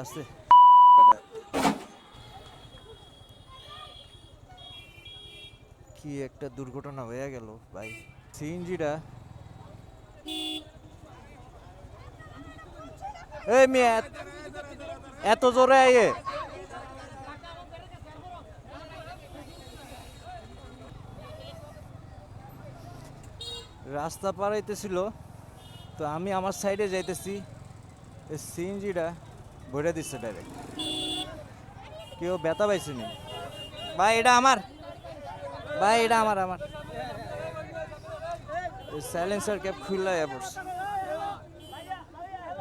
আছে কি একটা দুর্ঘটনা হয়ে গেল ভাই। সিএনজিটা এই মেয়ে এত জোরে আয়ে রাস্তা পারাইতেছিল, তো আমি আমার সাইডে যাইতেছি, সিএনজিটা ভরে দিচ্ছে ডাইরেক্ট। কেউ ব্যথা পাইছেনি ভাই, এটা আমার ভাই, এটা আমার আমার সাইলেন্সার ক্যাপ খুললা পড়ছে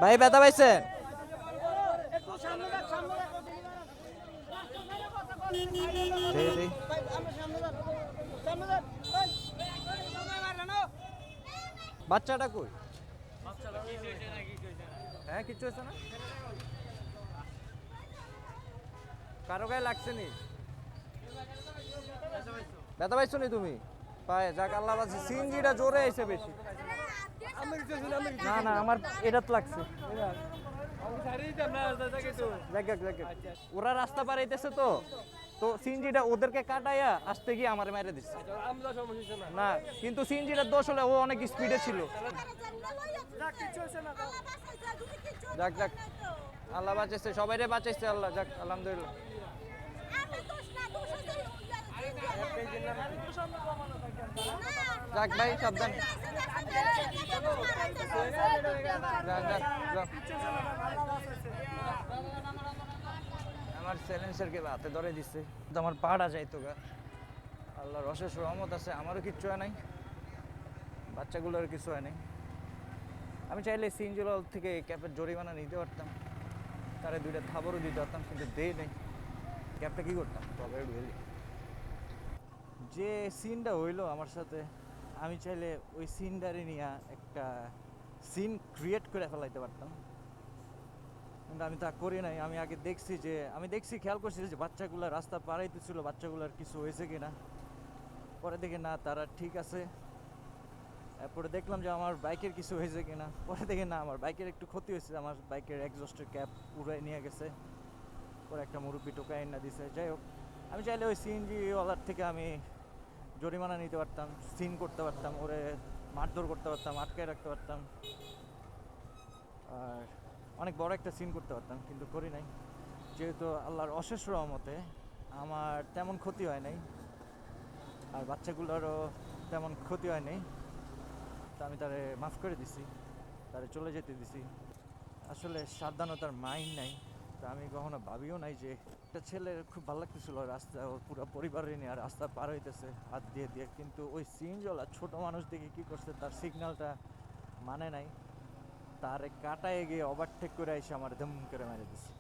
ভাই, ব্যথা পাইছেন? বাচ্চাটা কই? হ্যাঁ, কিচ্ছু হয়েছে না? কারো গায়ে লাগছে নি? ব্যথা পাইছো নি তুমি পায়ে? যাক আল্লাহ বাঁচি। সিএনজিটা জোরে আইছে বেশি। না না, আমার এটাত লাগছে। ওরা রাস্তা পারাইতেছে তো তো সিএনজিটা ওদেরকে কাটাইয়া আসতে গিয়ে আমার মেরে দিচ্ছে। না, কিন্তু সিএনজিটার দোষ হলে ও অনেক স্পিডে ছিল। যাক যাক, আল্লাহ বাঁচাইছে, সবাইরে বাঁচাইছে আল্লাহ। যাক আলহামদুলিল্লাহ। যাক ভাই, সাবধান। আমার সাইলেন্সারকে হাতে ধরে দিচ্ছে, তো আমার পাড়া যাইতো গা। আল্লাহর অশেষ রহমত আছে, আমারও কিচ্ছু হয় নাই, বাচ্চাগুলোর কিছু হয় নাই। আমি চাইলে সিএনজি থেকে ক্যাপের জরিমানা নিতে পারতাম, তারে দুইটা থাবরও দিতে পারতাম, কিন্তু দেই নেই। ক্যাবটা কি করতাম তবে ঢুকে। যে সিনটা হইলো আমার সাথে, আমি চাইলে ওই সিনটারে নিয়ে একটা সিন ক্রিয়েট করে ফেলাইতে পারতাম, কিন্তু আমি তা করি নাই। আমি আগে দেখছি খেয়াল করছি যে বাচ্চাগুলো রাস্তা পারাইতেছিল, বাচ্চাগুলোর কিছু হয়েছে কিনা। পরে দেখি না, তারা ঠিক আছে। এরপরে দেখলাম যে আমার বাইকের কিছু হয়েছে কিনা। পরে দেখি না, আমার বাইকের একটু ক্ষতি হয়েছে, আমার বাইকের এক্সস্টের ক্যাপ উড়াই নিয়ে গেছে। পরে একটা মুরব্বি টোকাই না দিছে। যাই হোক, আমি চাইলে ওই সিএনজি ওয়ালার থেকে আমি জরিমানা নিতে পারতাম, সিন করতে পারতাম, ওরে মারধর করতে পারতাম, আটকায় রাখতে পারতাম, আর অনেক বড় একটা সিন করতে পারতাম, কিন্তু করি নাই। যেহেতু আল্লাহর অশেষ রহমতে আমার তেমন ক্ষতি হয় নাই, আর বাচ্চাগুলোরও তেমন ক্ষতি হয় নাই, তা আমি তারে মাফ করে দিছি, তারে চলে যেতে দিছি। আসলে সাবধানতার মাইন্ড নাই, তা আমি কখনো ভাবিও নাই যে একটা ছেলের খুব ভালো লাগতেছিল রাস্তা, ওর পুরো পরিবারের নিয়ে রাস্তা পার হইতেছে হাত দিয়ে দিয়ে, কিন্তু ওই সিএনজিওয়ালা ছোট মানুষ দেখে কি করছে, তার সিগন্যালটা মানে নাই, তারে কাটায় গিয়ে ওভারটেক করে এসে আমার ধুম করে মেরে দিচ্ছে।